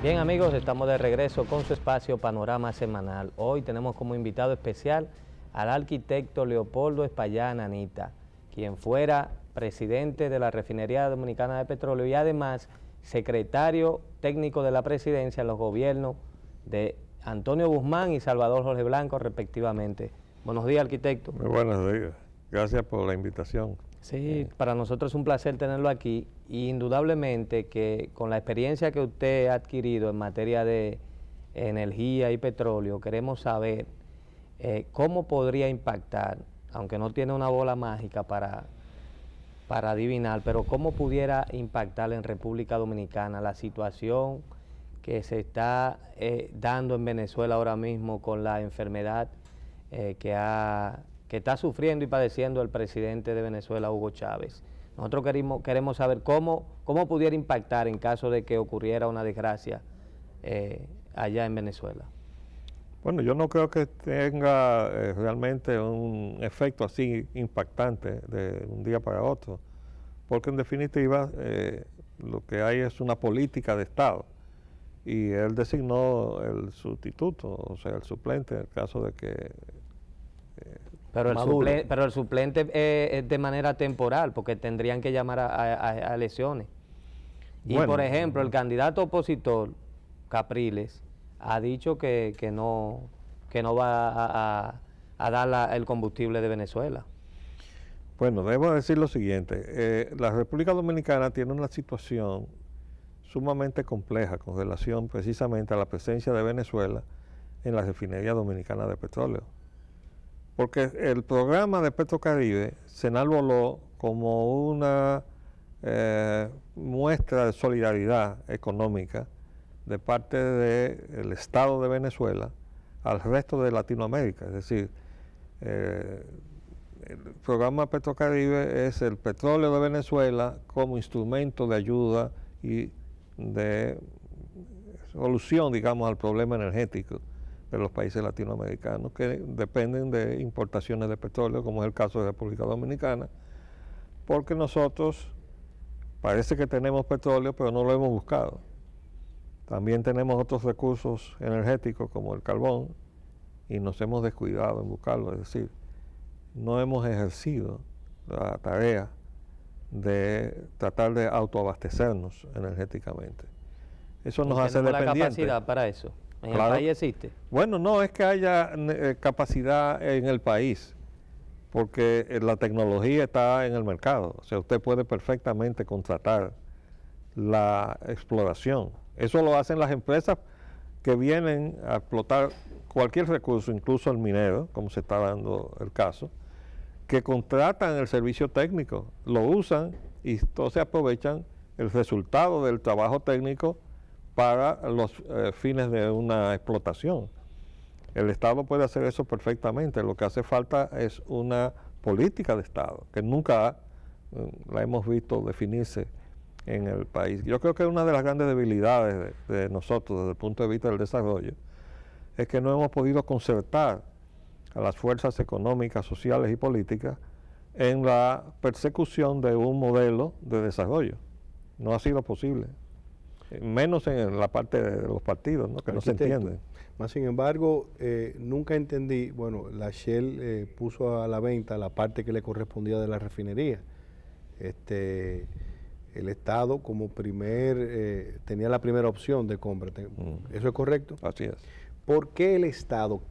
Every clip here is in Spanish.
Bien amigos, estamos de regreso con su espacio Panorama Semanal. Hoy tenemos como invitado especial al arquitecto Leopoldo Espaillá Nanita, quien fuera presidente de la Refinería Dominicana de Petróleo y además secretario técnico de la presidencia en los gobiernos de Antonio Guzmán y Salvador Jorge Blanco respectivamente. Buenos días, arquitecto. Muy buenos días, gracias por la invitación. Sí, para nosotros es un placer tenerlo aquí y indudablemente que con la experiencia que usted ha adquirido en materia de energía y petróleo, queremos saber cómo podría impactar, aunque no tiene una bola mágica para adivinar, pero cómo pudiera impactar en República Dominicana la situación que se está dando en Venezuela ahora mismo con la enfermedad que está sufriendo y padeciendo el presidente de Venezuela, Hugo Chávez. Nosotros queremos saber cómo pudiera impactar en caso de que ocurriera una desgracia allá en Venezuela. Bueno, yo no creo que tenga realmente un efecto así impactante de un día para otro, porque en definitiva lo que hay es una política de Estado y él designó el sustituto, o sea, el suplente en el caso de que... Pero el suplente es de manera temporal, porque tendrían que llamar a elecciones. Y bueno, por ejemplo, el candidato opositor, Capriles, ha dicho que no va a dar el combustible de Venezuela. Bueno, debo decir lo siguiente, la República Dominicana tiene una situación sumamente compleja con relación precisamente a la presencia de Venezuela en la refinería dominicana de petróleo. Porque el programa de Petrocaribe se enarboló como una muestra de solidaridad económica de parte del Estado de Venezuela al resto de Latinoamérica. Es decir, el programa Petrocaribe es el petróleo de Venezuela como instrumento de ayuda y de solución, digamos, al problema energético de los países latinoamericanos que dependen de importaciones de petróleo, como es el caso de República Dominicana, porque nosotros parece que tenemos petróleo, pero no lo hemos buscado. También tenemos otros recursos energéticos como el carbón y nos hemos descuidado en buscarlo, es decir, no hemos ejercido la tarea de tratar de autoabastecernos energéticamente. Eso nos hace dependientes. ¿Tenemos la capacidad para eso? ¿En el país existe? Bueno, no es que haya capacidad en el país, porque la tecnología está en el mercado. O sea, usted puede perfectamente contratar la exploración. Eso lo hacen las empresas que vienen a explotar cualquier recurso, incluso el minero, como se está dando el caso, que contratan el servicio técnico, lo usan y entonces aprovechan el resultado del trabajo técnico para los fines de una explotación. El Estado puede hacer eso perfectamente, lo que hace falta es una política de Estado, que nunca la hemos visto definirse en el país. Yo creo que una de las grandes debilidades de nosotros desde el punto de vista del desarrollo es que no hemos podido concertar a las fuerzas económicas, sociales y políticas en la persecución de un modelo de desarrollo. No ha sido posible. Menos en la parte de los partidos, ¿no? Que no se entienden. Más sin embargo, nunca entendí, bueno, la Shell puso a la venta la parte que le correspondía de la refinería. El Estado como tenía la primera opción de compra. ¿Eso es correcto? Así es. ¿Por qué el Estado?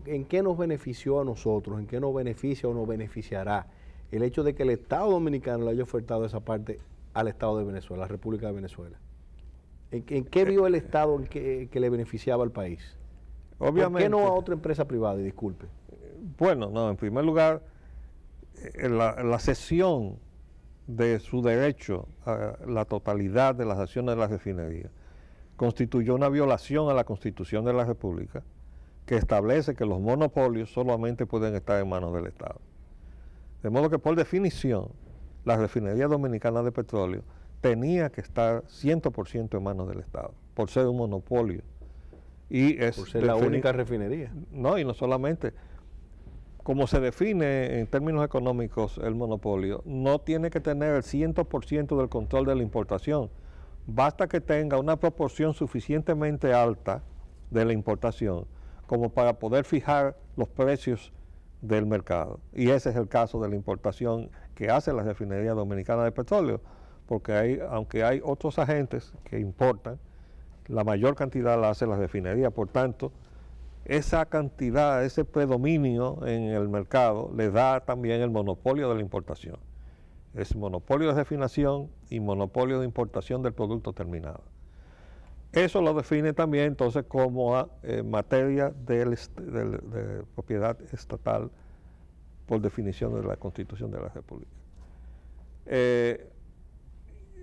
¿En qué nos benefició a nosotros? ¿En qué nos beneficia o nos beneficiará el hecho de que el Estado Dominicano le haya ofertado esa parte al Estado de Venezuela, a la República de Venezuela? ¿En qué vio el Estado que le beneficiaba al país? Obviamente. ¿Por qué no a otra empresa privada? Y disculpe. Bueno, no, en primer lugar, la cesión de su derecho a la totalidad de las acciones de la refinería constituyó una violación a la Constitución de la República que establece que los monopolios solamente pueden estar en manos del Estado. De modo que por definición, la refinería dominicana de petróleo tenía que estar 100% en manos del Estado, por ser un monopolio. Y es por ser la única refinería. No, y no solamente. Como se define en términos económicos el monopolio, no tiene que tener el 100% del control de la importación, basta que tenga una proporción suficientemente alta de la importación como para poder fijar los precios del mercado. Y ese es el caso de la importación que hace la refinería dominicana de petróleo, porque aunque hay otros agentes que importan, la mayor cantidad la hace la refinería. Por tanto, esa cantidad, ese predominio en el mercado le da también el monopolio de la importación. Es monopolio de refinación y monopolio de importación del producto terminado. Eso lo define también entonces como materia de propiedad estatal por definición de la Constitución de la República.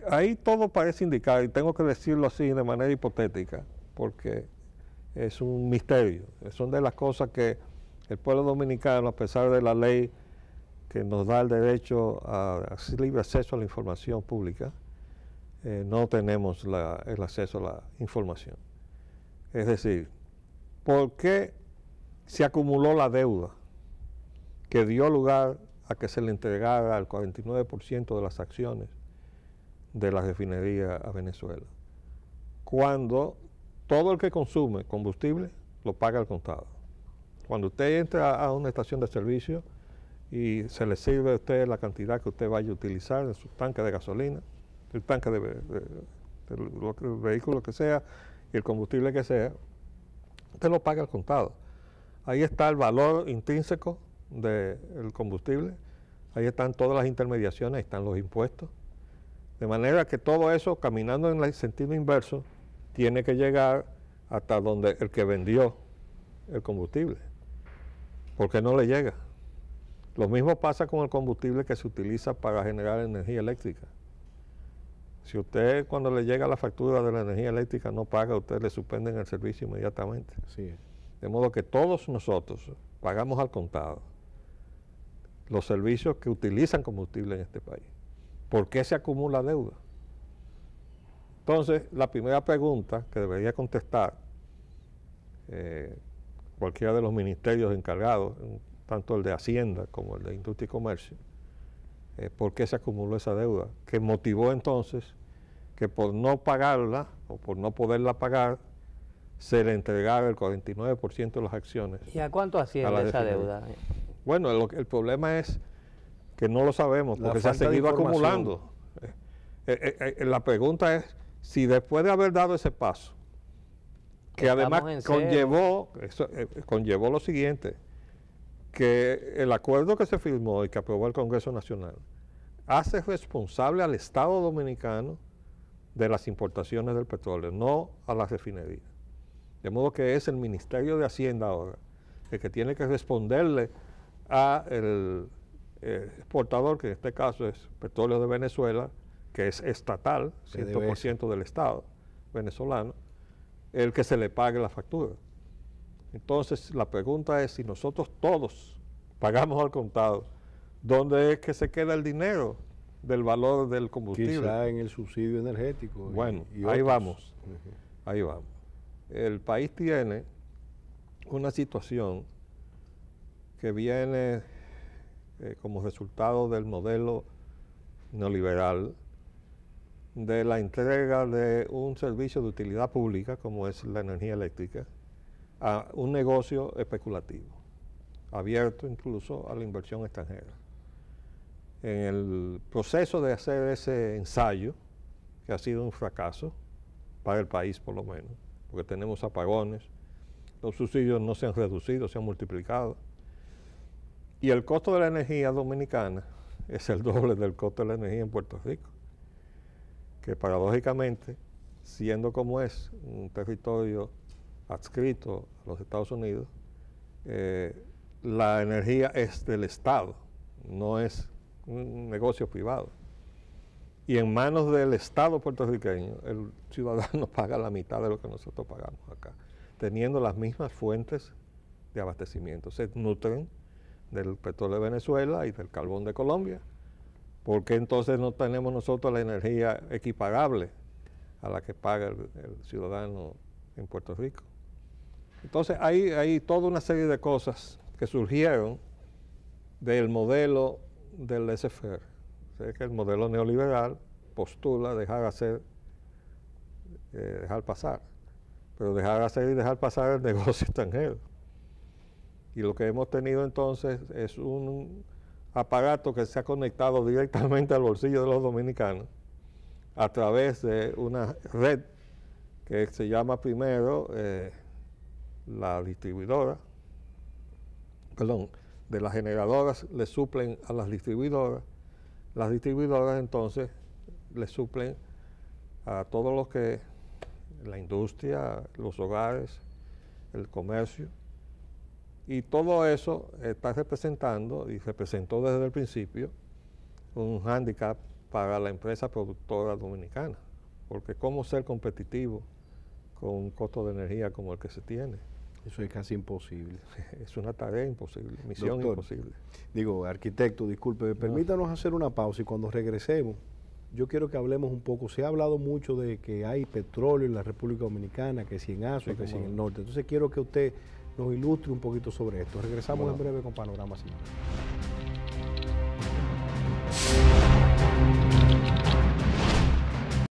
Ahí todo parece indicar, y tengo que decirlo así de manera hipotética, porque es un misterio. Son de las cosas que el pueblo dominicano, a pesar de la ley que nos da el derecho a libre acceso a la información pública, no tenemos el acceso a la información. Es decir, ¿por qué se acumuló la deuda que dio lugar a que se le entregara el 49% de las acciones de la refinería a Venezuela, cuando todo el que consume combustible lo paga al contado? Cuando usted entra a una estación de servicio y se le sirve a usted la cantidad que usted vaya a utilizar en su tanque de gasolina, el tanque del vehículo que sea y el combustible que sea, usted lo paga al contado. Ahí está el valor intrínseco del combustible, ahí están todas las intermediaciones, ahí están los impuestos. De manera que todo eso, caminando en el sentido inverso, tiene que llegar hasta donde el que vendió el combustible, porque no le llega. Lo mismo pasa con el combustible que se utiliza para generar energía eléctrica. Si usted cuando le llega la factura de la energía eléctrica no paga, usted le suspenden el servicio inmediatamente. Así es. De modo que todos nosotros pagamos al contado los servicios que utilizan combustible en este país. ¿Por qué se acumula deuda? Entonces, la primera pregunta que debería contestar cualquiera de los ministerios encargados, tanto el de Hacienda como el de Industria y Comercio, ¿por qué se acumuló esa deuda? Que motivó entonces que por no pagarla o por no poderla pagar, se le entregara el 49% de las acciones. ¿Y a cuánto asciende esa deuda? Bueno, el problema es que no lo sabemos porque se ha seguido acumulando. La pregunta es si después de haber dado ese paso, que además conllevó lo siguiente, que el acuerdo que se firmó y que aprobó el Congreso Nacional hace responsable al Estado Dominicano de las importaciones del petróleo, no a la refinería. De modo que es el Ministerio de Hacienda ahora el que tiene que responderle al exportador, que en este caso es Petróleo de Venezuela, que es estatal, 100% del Estado venezolano, el que se le pague la factura. Entonces, la pregunta es si nosotros todos pagamos al contado, ¿dónde es que se queda el dinero del valor del combustible? Quizá en el subsidio energético. Bueno, ahí vamos, ahí vamos. El país tiene una situación que viene como resultado del modelo neoliberal de la entrega de un servicio de utilidad pública, como es la energía eléctrica, a un negocio especulativo, abierto incluso a la inversión extranjera. En el proceso de hacer ese ensayo, que ha sido un fracaso, para el país por lo menos, porque tenemos apagones, los subsidios no se han reducido, se han multiplicado, y el costo de la energía dominicana es el doble del costo de la energía en Puerto Rico, que paradójicamente, siendo como es un territorio adscrito a los Estados Unidos, la energía es del Estado, no es un negocio privado. Y en manos del Estado puertorriqueño, el ciudadano paga la mitad de lo que nosotros pagamos acá, teniendo las mismas fuentes de abastecimiento. Se nutren del petróleo de Venezuela y del carbón de Colombia. ¿Por qué entonces no tenemos nosotros la energía equiparable a la que paga el ciudadano en Puerto Rico? Entonces hay toda una serie de cosas que surgieron del modelo del laissez-faire. O sea, que el modelo neoliberal postula dejar hacer dejar pasar, pero dejar hacer y dejar pasar el negocio extranjero. Y lo que hemos tenido entonces es un aparato que se ha conectado directamente al bolsillo de los dominicanos a través de una red que se llama primero la distribuidora, perdón, de las generadoras le suplen a las distribuidoras entonces le suplen a todos los que, la industria, los hogares, el comercio, y todo eso está representando y representó desde el principio un hándicap para la empresa productora dominicana, porque cómo ser competitivo con un costo de energía como el que se tiene. Eso es casi imposible. Es una tarea imposible, misión Doctor, imposible. Digo, arquitecto, disculpe, permítanos hacer una pausa y cuando regresemos, yo quiero que hablemos un poco. Se ha hablado mucho de que hay petróleo en la República Dominicana, que si en Azua, que si en el norte. Entonces quiero que usted nos ilustre un poquito sobre esto. Regresamos en breve con Panorama Señor.